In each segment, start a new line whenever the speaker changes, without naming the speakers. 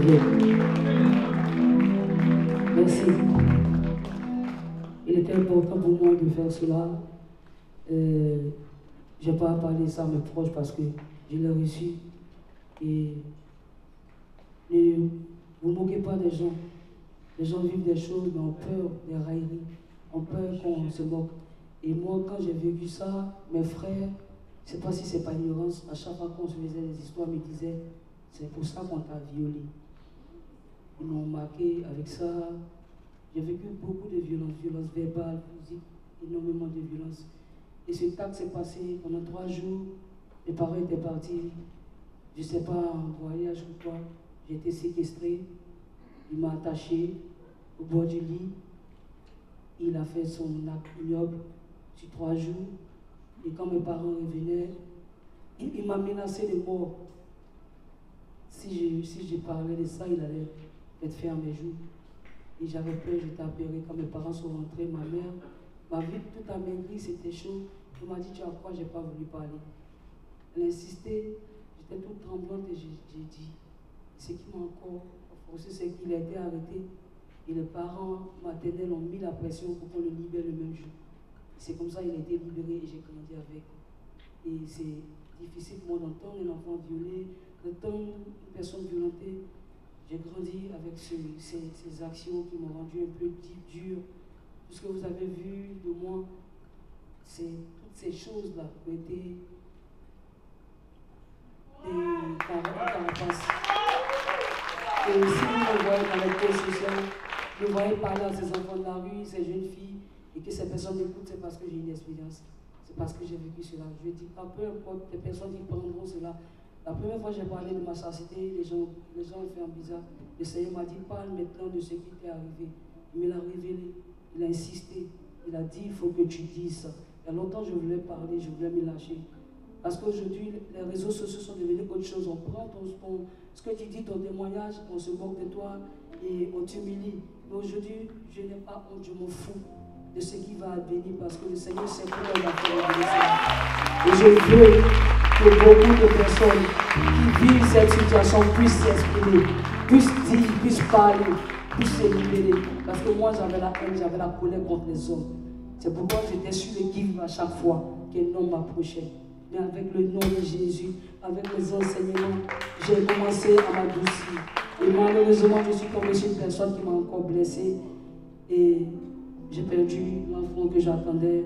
plaît. Merci. Il était important pour moi de faire cela. Je n'ai pas parlé ça à mes proches parce que je l'ai reçu. Et ne vous moquez pas des gens. Les gens vivent des choses, mais ont peur des railleries, ont peur qu'on se moque. Et moi, quand j'ai vécu ça, mes frères, je ne sais pas si c'est pas ignorance, à chaque fois qu'on se faisait des histoires, ils me disaient, c'est pour ça qu'on t'a violé. Ils m'ont marqué avec ça. J'ai vécu beaucoup de violences verbales, physiques, énormément de violences. Et ce temps s'est passé pendant 3 jours. Mes parents étaient partis, je ne sais pas, en voyage ou quoi. J'ai été séquestré. Il m'a attaché au bord du lit. Il a fait son acte ignoble sur 3 jours. Et quand mes parents revenaient, il m'a menacé de mort. Si je parlais de ça, il allait être fait à mes jours. Et j'avais peur, j'étais apeuré. Quand mes parents sont rentrés, ma mère m'a vu tout amaigri, c'était chaud. Elle m'a dit, tu as quoi? Je n'ai pas voulu parler. Elle insistait, j'étais toute tremblante et j'ai dit, ce qui m'a encore forcé, c'est qu'il a été arrêté. Et les parents maternels ont mis la pression pour qu'on le libère le même jour. C'est comme ça qu'il a été libéré et j'ai grandi avec. Et c'est difficile pour moi d'entendre un enfant violé, d'entendre une personne violentée. J'ai grandi avec ces actions qui m'ont rendu un peu dur. Tout ce que vous avez vu de moi, c'est toutes ces choses-là qui ont été des carapaces. Et si vous me voyez dans les cours sociaux, vous voyez parler à ces enfants de la rue, ces jeunes filles, et que ces personnes m'écoutent, c'est parce que j'ai une expérience. C'est parce que j'ai vécu cela. Je dis pas, peu importe les personnes qui prendront cela. La première fois que j'ai parlé de ma chasteté, les gens ont fait un bizarre. Le Seigneur m'a dit, parle maintenant de ce qui t'est arrivé. Il me l'a révélé, il a insisté, il a dit, il faut que tu dises ça. Il y a longtemps, je voulais parler, je voulais me lâcher. Parce qu'aujourd'hui, les réseaux sociaux sont devenus autre chose. On prend ce que tu dis, ton témoignage, on se moque de toi et on t'humilie. Mais aujourd'hui, je n'ai pas honte, je m'en fous de ce qui va advenir parce que le Seigneur sait comment il va faire. Et je veux que beaucoup de personnes qui vivent cette situation puissent s'exprimer, puissent dire, puissent parler, puissent se libérer. Parce que moi, j'avais la haine, j'avais la colère contre les hommes. C'est pourquoi j'étais sur le qui-vive à chaque fois qu'un homme m'approchait. Mais avec le nom de Jésus, avec les enseignements, j'ai commencé à m'adoucir. Et malheureusement, je suis tombé sur une personne qui m'a encore blessé. Et j'ai perdu l'enfant que j'attendais.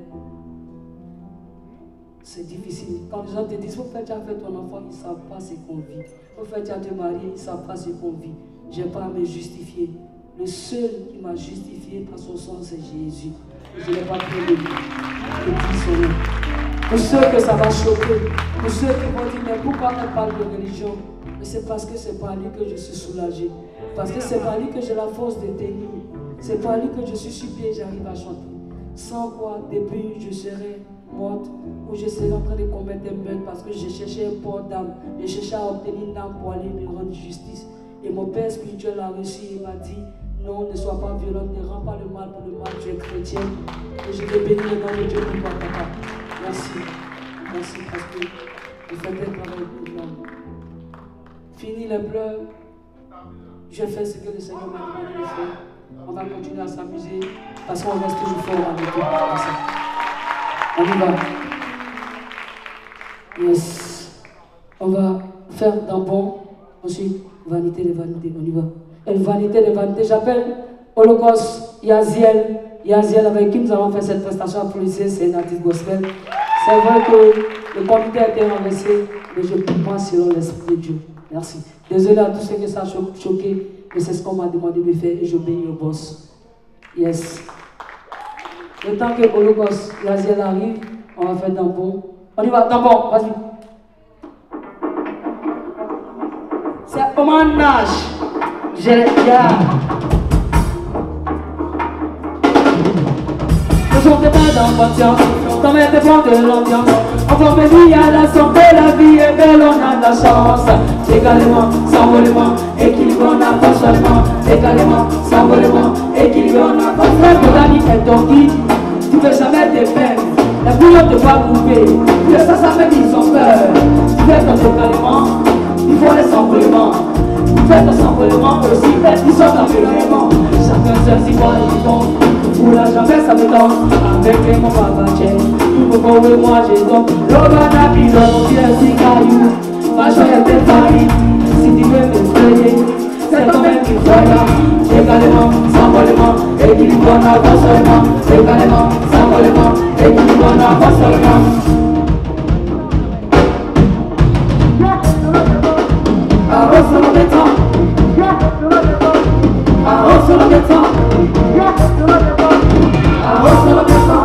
C'est difficile. Quand les gens te disent, au fait, tu as fait ton enfant, ils ne savent pas ce qu'on vit. Au fait, tu as te marié, ils ne savent pas ce qu'on vit. Je n'ai pas à me justifier. Le seul qui m'a justifié par son sang, c'est Jésus. Je n'ai pas pris de lui. Je dis son nom. Pour ceux que ça va choquer, pour ceux qui vont dire, mais pourquoi elle parle de religion? Mais c'est parce que c'est par lui que je suis soulagé. Parce que c'est par lui que j'ai la force de tenir. C'est par lui que je suis sur pied et j'arrive à chanter. Sans quoi, depuis, je serais morte ou je serais en train de commettre des meurtres parce que je cherchais un port d'âme. Je cherchais à obtenir une âme pour aller me rendre justice. Et mon père spirituel a reçu et m'a dit, non, ne sois pas violent, ne rends pas le mal pour le mal, tu es chrétien. Et je te bénis le nom de Dieu pour toi, papa. Merci. Merci parce que vous faites un travail pour moi. Fini les pleurs. Je fais ce que le Seigneur m'a demandé de faire. On va continuer à s'amuser parce qu'on reste toujours fort avec eux. On y va. Yes. On va faire d'un bon. Ensuite, vanité de vanité. On y va. Et vanité de vanité. J'appelle Holocauste Yaziel. Yaziel avec qui nous allons faire cette prestation applaudissée. C'est un artiste gospel. C'est vrai que le comité a été renversé, mais je prie moi selon l'Esprit de Dieu. Merci. Désolé à tous ceux que ça a choqué, mais c'est ce qu'on m'a demandé de faire et j'obéis au boss. Yes. Le temps que Holocauste Yaziel arrive, on va faire d'un bon. On y va, d'un bon, vas-y. C'est comme un nage. J'ai ne chantez pas d'impatience, t'en mettez pas de l'ambiance. Enfant béni à la santé, la vie est belle, on a de la chance. Également, s'envolement, équilibre, on a pas seulement. Également, s'envolement, équilibre, on a pas seulement. La vie est ton guide, tu veux jamais te faire. La bouillon te va couper, tu veux ça fait qu'ils ont peur. Tu fais ton également,
il faut les simplement. Faites simplement aussi, faites qui sont naturellement. Chacun seul s'y voit, il compte. Pour la jamais ça me tente. Avec les mon papa tchèque. Pour vous et moi j'ai donc. L'Obana pilote, pièce si caillou. Ma joie est faillie. Si tu veux me payer, c'est toi-même qui feras. Également, symbolement, équilibre en avant seulement. Également, symbolement, équilibre en avant seulement. Arrose sur le béton. Arrose sur le béton. Arrose sur le béton.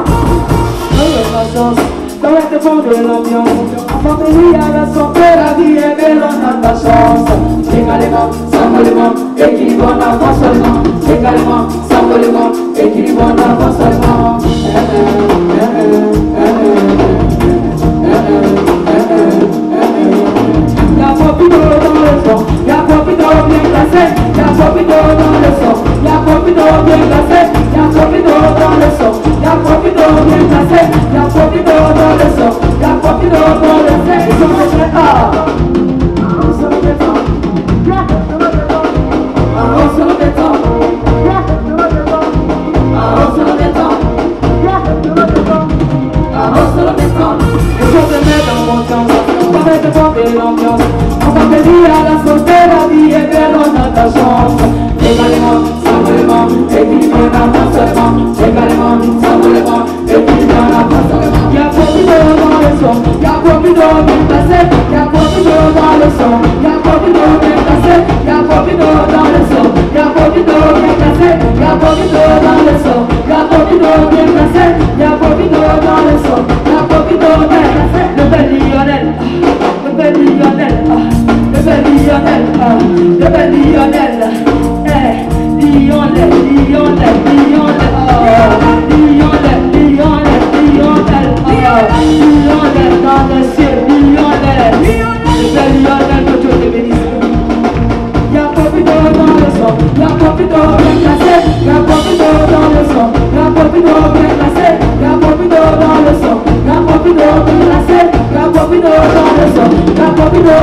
Dans le fond de l'ambiance, en famille à la santé, la vie est belle, on a de la chance. Également, symbolement, équilibre en avant seulement. Également, symbolement, équilibre en avant seulement. Y'a Popito dans le son, y'a Popito bien placé, y'a Popito dans le son, y'a Popito bien placé, y'a Popito dans le son, y'a Popito bien placé, y'a Popito dans le son, y'a Popito dans le son, ils sont très hard. Arrose sur le béton, arrose sur le béton, arrose sur le béton, arrose sur le béton. Et je te mets dans mon temps, on va mettre devant l'ambiance. On va venir à la santé, la vie est belle, on a de la chance. Également, symbolement, équilibre en avant seulement. Également, symbolement, équilibre en avant seulement. Y'a Popito dans le son, y'a Popito bien placé, y'a Popito dans le son, y'a Popito bien placé, y'a Popito dans le son, y'a Popito bien placé, y'a Popito dans le son, y'a Popito bien placé, y'a Popito dans le son, y'a Popito bien placé. Le bel Lionel, le bel Lionel, le bel Lionel, le bel Lionel, Lionel, Lionel, Lionel, Lionel, Lionel, Lionel dans le ciel, Lionel, le bel Lionel, que Dieu te bénisse. Y'a Popito dans le son, y'a Popito bien placé, y'a Popito dans le son, y'a Popito bien placé, y'a Popito dans le son, y'a Popito bien placé, y'a Popito dans le son, y'a Popito,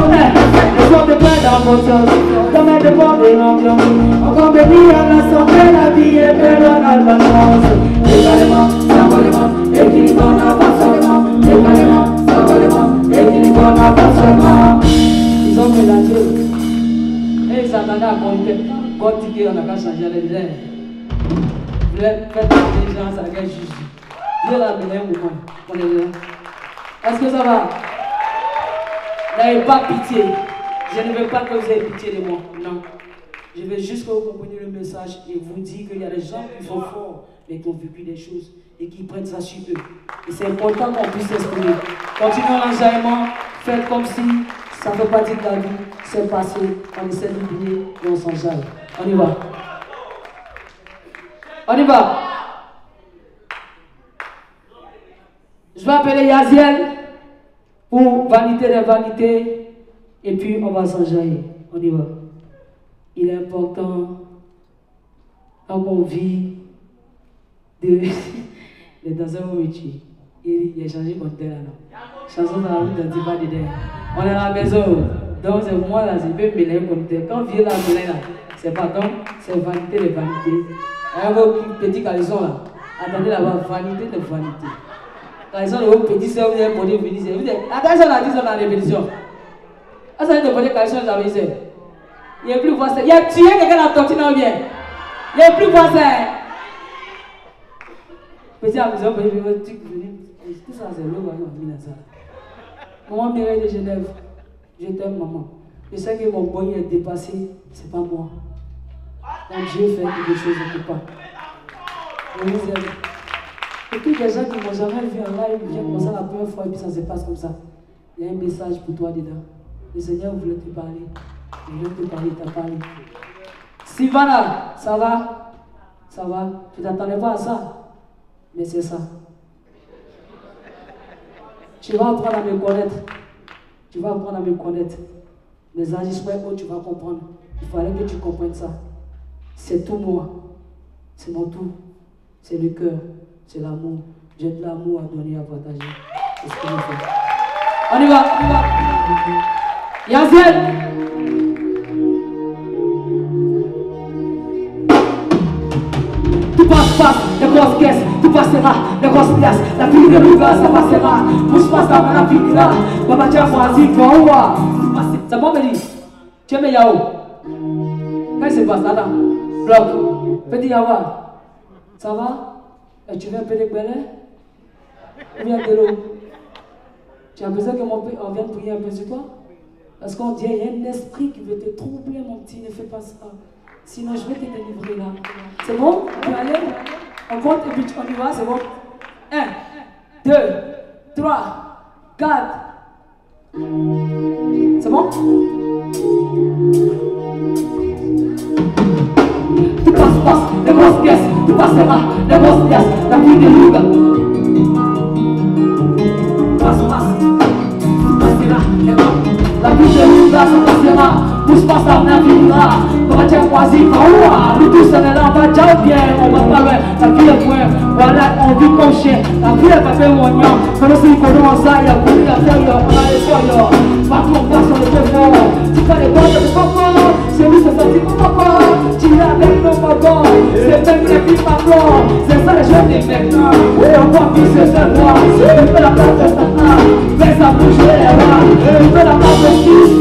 le son de plein d'ambiance, comme elle dépend de l'ambiance. Encore béni à la santé, la vie est belle, on a de la chance. Également, symbolement, équilibre en avant seulement. Également, symbolement, équilibre en avant seulement. Ils ont mélangé. Et ils s'attendaient à continuer, on a qu'à changer les airs. Vous faites des gens, ça va juste. Je vais la donner un mouvement. Est-ce que ça va? N'ayez pas pitié. Je ne veux pas que vous ayez pitié de moi. Non. Je veux juste que vous compreniez le message et vous dire qu'il y a des gens qui sont forts, mais qui ont vécu des choses et qui prennent ça sur eux. Et c'est important qu'on puisse s'exprimer. Continuons l'enjaillement. Faites comme si ça fait partie de la vie. C'est passé. On essaie d'oublier et on s'enjaille. On y va. On y va. Je vais appeler Yaziel pour vanité des vanités. Et puis on va s'enjailler. On y va. Il est important quand on vit de dans un métier. Il a changé mon terrain là. Chanson dans la route, on dit pas dedans. On est à la maison. Donc c'est moi là, je peux mêler comme tel. Quand vient la mêler là, c'est pas donc, c'est vanité de vanité. Un petit caleçon là. Attendez là-bas, vanité de vanité. Caleçon de vos petits soeurs, vous avez podium venir. Attention là, disons la répétition. Ah, ça veut dire que caleçon, j'avais dit. Il n'y a plus voisin. Il y a tué quelqu'un dans ton tino bien. Il n'y a plus voisin. Petit amusant, vous venir. Tout ça, c'est l'eau, maman Mireille de Genève, je t'aime, maman. Je sais que mon boy est dépassé, c'est pas moi. Quand Dieu fait quelque chose, je ne peux pas. Je vous aime. Et puis, des gens qui ne m'ont jamais vu en live, ils viennent comme ça la première fois et puis ça se passe comme ça. Il y a un message pour toi dedans. Le Seigneur voulait te parler. Il veut te parler, il t'a parlé. Sylvana, ça va? Ça va? Tu ne t'attendais pas à ça? Mais c'est ça. Tu vas apprendre à me connaître. Tu vas apprendre à me connaître. Mes agissements, tu vas comprendre. Il fallait que tu comprennes ça. C'est tout moi. C'est mon tout. C'est le cœur. C'est l'amour. J'ai de l'amour à donner, à partager. C'est ce que je fais. On y va, on y va. Yaziel. Tout passe, les grosses caisses, tout passera, les grosses places, la vie de l'Ouga, ça passera. Mouche passe dans la vie là, Baba Tia Foazi, Foawa. C'est bon, Béli. Tu es meilleur. Quand il se passe là, bloc, petit Yawa, ça va? Et tu veux un peu de belé? Ou bien de l'eau? Tu as besoin qu'on vienne prier un peu sur toi? Parce qu'on dit, il y a un esprit qui veut te troubler, mon petit, ne fais pas ça. Sinon, je vais te délivrer là. C'est bon? Tu vas aller? On compte et puis on y va, c'est bon? 1, 2, 3, 4. C'est bon? Tout passe, les grosses pièces, tout passera, les grosses pièces, la vie de Louga. Passe, tout passera, les grosses. La vie de Louga, ça passera, pousse pas ça, on vivra. On va dire quasi par nous tous on est là, on va dire bien, on va pas loin. La vie est point, voilà, on vit comme chien. La vie est pas fait mon nom, quand on s'y connaît en ça, il y a beaucoup d'affaires, on a les foyers. Partout on passe sur les deux forts, tu fais les bonnes de papa, c'est lui, c'est sorti pour papa. Tu es avec nos papas, c'est même les filles papa. C'est ça les jeunes des mecs, on voit plus c'est ça, moi. Tu fais la place de Satan, fais ça bouger les rats. Tu fais la place de fils,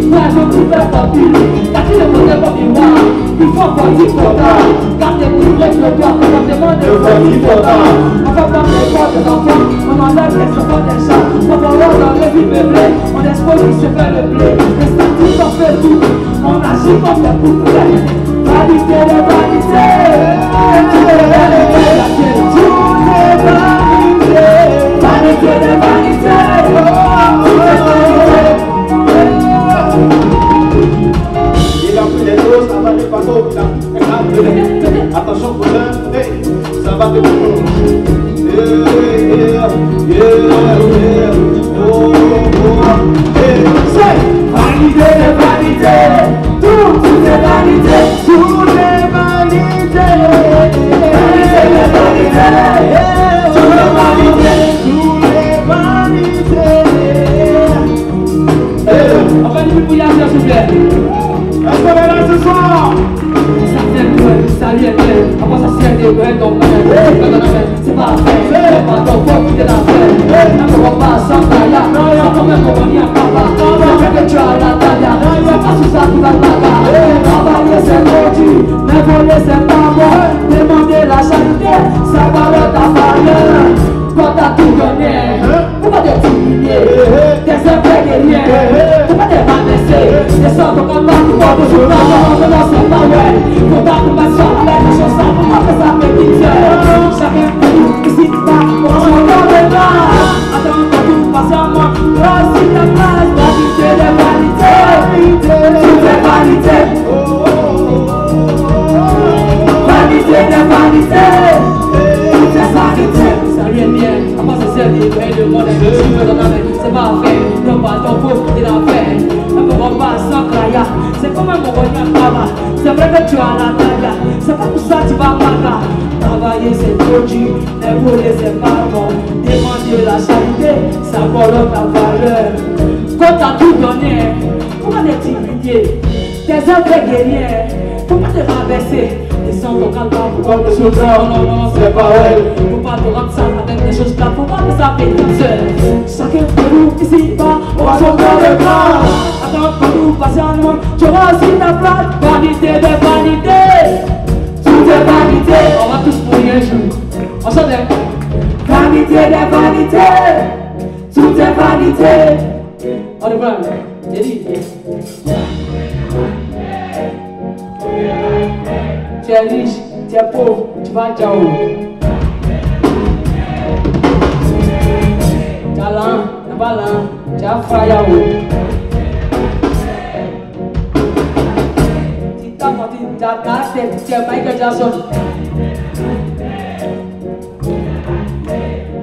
ouais, je peux faire ta pile. Y'a qui le modèle pour miroir, il faut encore 10 quotas. Garde les coups avec le doigt, on demande de faire 10 quotas. On va prendre les corps des enfants, on enlève les enfants des chats. On va voir dans les vies meublées, on expose qui se fait le blé. Les statistiques on fait tout, on agit comme des poupées. Vanité de vanité, tout est vanité, vanité de vanité, tout est vanité.
Il a pris les doses, ça va les bateaux, attention, cousin, hey, ça va te
Vanité de vanité, tout est vanité, tout est vanité. Vanité de vanité, tout est vanité, tout est vanité. On va du pour y aller, s'il vous plaît.
Est-ce qu'on est là ce soir?
Ça vient de ça vient de après ça sert de ouais, donc c'est pas fait, c'est pas ton corps qui te l'a fait. On va pas sans taille, ça tombe comme on y a papa. C'est que tu as la taille, c'est pas sous ça qui va paga. Travailler c'est produit, mais voler c'est pas bon. Demander la charité, ça va le ta valeur. Quand t'as tout donné, pourquoi te diminuer? T'es un vrai guerrier, pourquoi te rabaisser? Descends ton combat, tu vois que je ne c'est pas ouais. Faut pas que ma soeur avec la chose, pour moi que ça fait pitié. Chacun de nous, ici pas, on s'en va le bas. Attends que tout patiemment, aussi ta place. Vanité de vanité, tout est vanité. Vanité de vanité, tout est vanité. Ça lui est bien, après ça sert des vrais de monde. C'est pas vrai, non pas ton pauvre, t'es l'enfer. Un peu pas sans craya, c'est comme un moyen papa. C'est vrai que tu as la taille, c'est pas pour ça que tu vas pas. Travailler c'est produit, mais voler c'est pas bon. Demander la charité, ça colonne ta valeur. Quand t'as tout donné, pourquoi t'es timidé? T'es un vrai guerrier, pourquoi te rabaisser? Descends ton calme, pourquoi te sauter? Non, c'est pas vrai. Faut pas te rendre ça avec des choses là, faut pas que ça fait toute seule. Chacun de nous ici bas, on va s'en faire le bras. Attends que nous patiemment, tu auras aussi ta place. Vanité de vanité, tout est vanité. On va tous mourir un jour. On s'en est. Vanité de vanité, tout est vanité. On est prêt, j'ai dit. Tu es riche, tu es pauvre, tu vas à où? Tu as l'un, tu n'as pas l'un, tu as failli à où? Tu t'as menti, tu as ta tête, tu es Michael Jackson.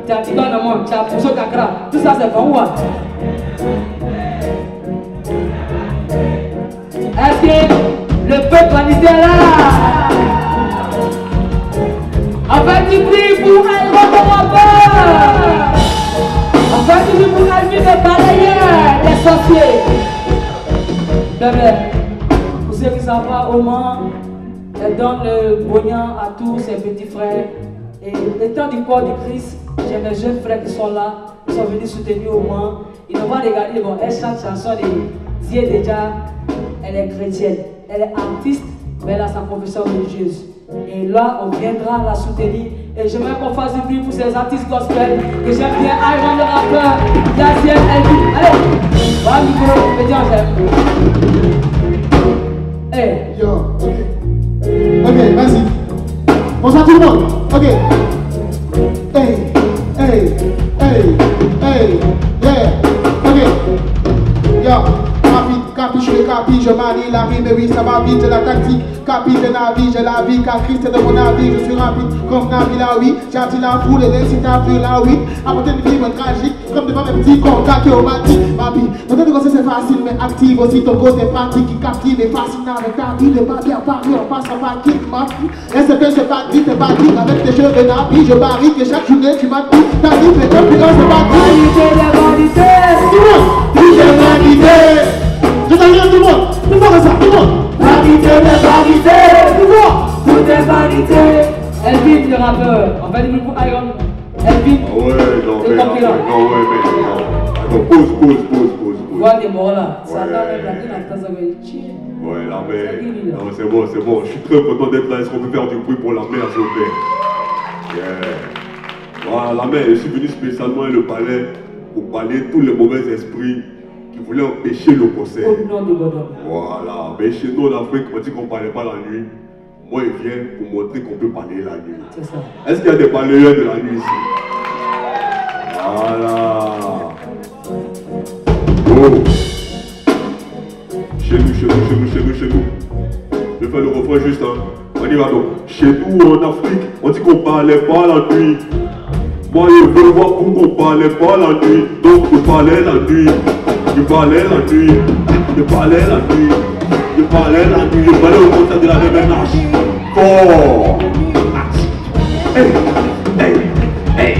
Tu as dit quoi dans moi, tu as poussé Kakra, tout ça c'est pour moi. Est-ce que le peuple vanité est là? Avec du prix pour un gros rappeur. Avec du prix pour un vie de balayeur, des sorciers.
Pour ceux qui ne savent pas, au Mans, elle donne le pognon à tous ses petits frères. Et le temps du corps du Christ, j'ai mes jeunes frères qui sont là, qui sont venus soutenir au Mans. Ils vont regarder, bon, elle chante chanson de Dieu déjà, elle est chrétienne, elle est artiste, mais elle a sa confession religieuse. Et là, on viendra la soutenir. Et j'aimerais qu'on fasse du bruit pour ces artistes gospel que j'aime bien, Iron le rappeur, Yaziel, Elvin. Allez, voilà le micro, me dis en j'aime. Hey.
Yo, ok. Ok, merci. Bonsoir tout le monde. Ok. Hey, hey, hey, hey, yeah. Ok. Yo. Capi, je manie la rime, et oui, ça va vite, j'ai la tactique. Capi, j'ai la vie, car Christ est de mon avis, je suis rapide, comme Nabi la oui. J'attire la foule, et si t'as vu la oui. Apporter une vie tragique, comme devant mes petits contacts qui ont bâti. Ma vie, peut-être que c'est facile, mais active aussi ton côté pratique qui captive et fascinant avec ta vie. Ne pas bien parler, on passe en paquet, ma vie. Est-ce que c'est pas dit, c'est pas dit, avec tes cheveux Nabi, je barrique, et chaque journée tu m'as dit, ta vie, mais comme tu c'est pas dit. Vanité, tout le monde, tout est vanité. Je t'en viens tout le monde, tout le monde ça, tout le monde. Vanité,
Tout est vanité. Elvin le rappeur, on va dire pour Iron. Elvin.
Pause.
Voilà des morts là. Ça attend même la tête à ça.
Ouais, la mer. Non, c'est bon. Je suis très content d'être là. Est-ce qu'on peut faire du bruit pour la mer, s'il vous plaît? Yeah. Voilà, la mer, je suis venu spécialement à le palais pour parler tous les mauvais esprits qui voulaient empêcher le concert.
Au nom de Godon.
Voilà, mais chez nous en Afrique, on dit qu'on ne parlait pas la nuit. Moi, il vient pour montrer qu'on peut parler la nuit.
C'est ça.
Est-ce qu'il y a des balayeurs de la nuit ici? Voilà. Oh. Chez nous. Je fais le refrain juste, hein. On y va donc. Chez nous en Afrique, on dit qu'on ne parlait pas la nuit. Moi, je veux voir pourquoi on ne parlait pas la nuit. Donc, je parlais la nuit. Je parlais au concert de la MNH. Fort. Hey.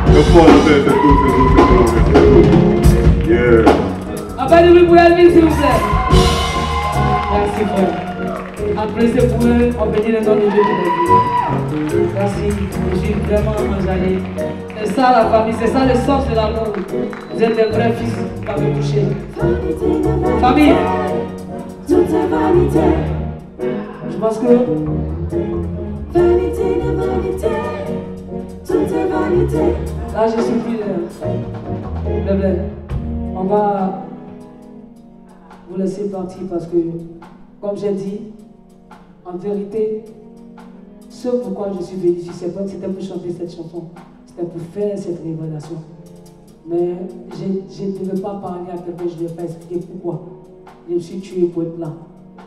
Le fort, c'est tout. Yeah.
Appelez-lui pour Elvin, s'il vous plaît. Merci, frère. Applaudissez pour eux, on bénit le nom de Dieu pour les vies. Merci, je suis vraiment enjaillé. C'est ça la famille, c'est ça le sens de l'amour. Vous êtes des vrais fils qui m'avez touché. Famille.
Tout est vanité.
Je pense que
Vanité de vanité. Tout est vanité.
là je suis plus bébé. On va vous laisser partir parce que, comme j'ai dit, en vérité, ce pourquoi je suis venu ici, c'est pas que c'était pour chanter cette chanson, c'était pour faire cette révélation. Mais je ne devais pas parler à quelqu'un, je ne devais pas expliquer pourquoi. Je me suis tué pour être là.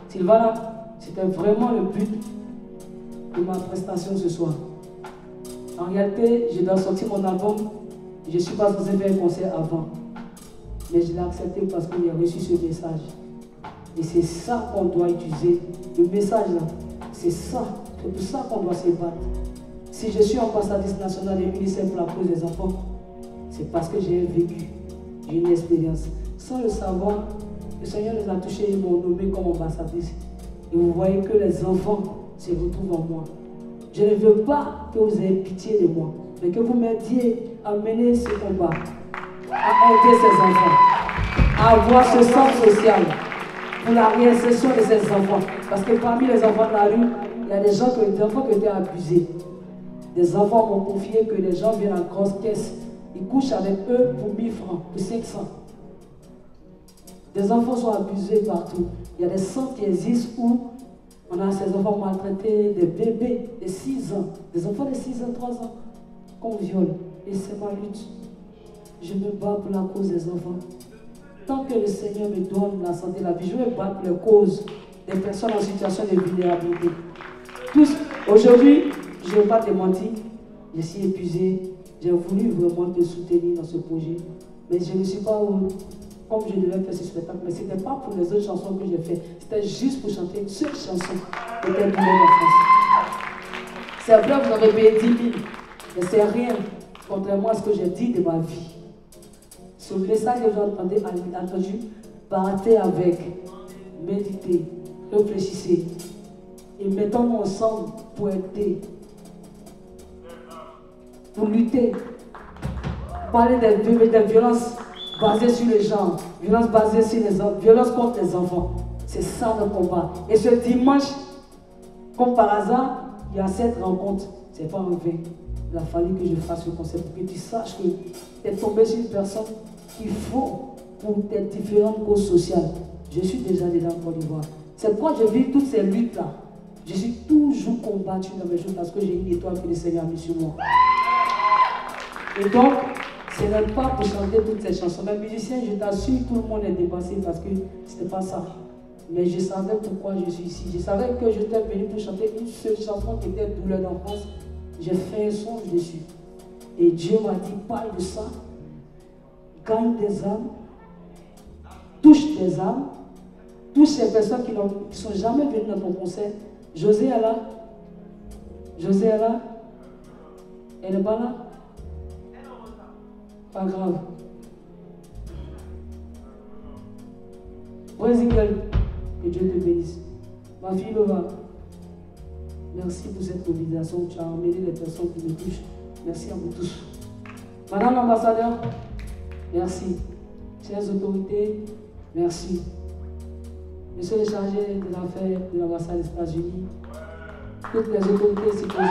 Sylvana, c'était vraiment le but de ma prestation ce soir. En réalité, je dois sortir mon album, je ne suis pas censé faire un concert avant. Mais je l'ai accepté parce que j'ai reçu ce message. Et c'est ça qu'on doit utiliser. Le message là, c'est ça. C'est pour ça qu'on doit se battre. Si je suis ambassadrice nationale de l'UNICEF pour la cause des enfants, c'est parce que j'ai vécu, j'ai une expérience. Sans le savoir, le Seigneur les a touchés et m'ont nommé comme ambassadrice. Et vous voyez que les enfants se retrouvent en moi. Je ne veux pas que vous ayez pitié de moi, mais que vous m'aidiez à mener ce combat, à aider ces enfants, à avoir ce sens social pour la réinsertion de ces enfants. Parce que parmi les enfants de la rue, il y a des enfants qui ont été abusés. Des enfants m'ont confié que les gens viennent en grosse caisse, ils couchent avec eux pour 1000 francs, pour 500. Des enfants sont abusés partout. Il y a des centres qui existent où on a ces enfants maltraités, des bébés de 6 ans, des enfants de 6 ans, 3 ans, qu'on viole. Et c'est ma lutte. Je me bats pour la cause des enfants. Tant que le Seigneur me donne la santé, la vie, je vais battre les causes des personnes en situation de vulnérabilité. Tous, aujourd'hui, je ne vais pas te mentir, je suis épuisé. J'ai voulu vraiment te soutenir dans ce projet. Mais je ne suis pas comme je devais faire ce spectacle. Mais ce n'était pas pour les autres chansons que j'ai fait. C'était juste pour chanter une seule chanson qui était douleur en France. C'est vrai, vous avez payé 10 000. Mais c'est rien, contrairement à ce que j'ai dit de ma vie. Ce message que vous avez entendu Partez avec, méditez, réfléchissez et mettons-nous ensemble pour aider, pour lutter. Parler des violences basées sur les gens, violences basées sur les hommes, violences contre les enfants. C'est ça le combat. Et ce dimanche, comme par hasard, il y a cette rencontre. C'est pas en vain. Il a fallu que je fasse le concept pour que tu saches que tu es tombé sur une personne qu'il faut pour tes différentes causes sociales. Je suis déjà dedans en Côte d'Ivoire. C'est pourquoi je vis toutes ces luttes-là. Je suis toujours combattu dans mes jours parce que j'ai une étoile que le Seigneur a mis sur moi. Et donc, ce n'est pas pour chanter toutes ces chansons. Mais musicien, je t'assure, tout le monde est dépassé parce que ce n'était pas ça. Mais je savais pourquoi je suis ici. Je savais que j'étais venu pour chanter une seule chanson qui était Douleur d'enfance. J'ai fait un songe dessus. Et Dieu m'a dit, parle de ça. Gagne des âmes. Touche des âmes. Touche ces personnes qui ne sont jamais venues dans ton concert. José est là. José est là. Elle n'est pas là. Pas grave. Brésil, que Dieu te bénisse. Ma fille Lova, merci pour cette mobilisation. Tu as emmené les personnes qui me touchent. Merci à vous tous. Madame l'ambassadeur, merci. Chères autorités, merci. Monsieur le chargé de l'affaire de l'ambassade des États-Unis, toutes les autorités ici présentes.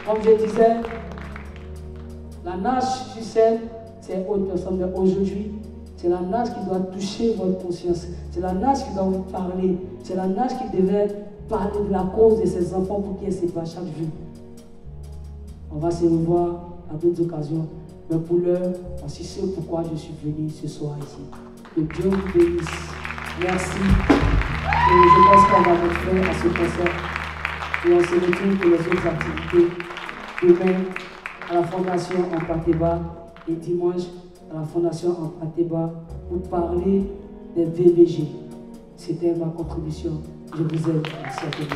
Comme je disais, la nage sur scène, c'est autre personne. Mais aujourd'hui, c'est la nage qui doit toucher votre conscience. C'est la nage qui doit vous parler. C'est la nage qui devait parler de la cause de ces enfants pour qu'ils se battent chaque jour. On va se revoir à d'autres occasions. Mais pour l'heure, voici ce pourquoi je suis venu ce soir ici. Que Dieu vous bénisse. Merci. Et je pense qu'on va mettre fin à ce concert. Et on se retrouve pour les autres activités. Demain, à la Fondation en Pateba et dimanche à la Fondation en Pateba pour parler des VBG. C'était ma contribution. Je vous aime. Merci à tous.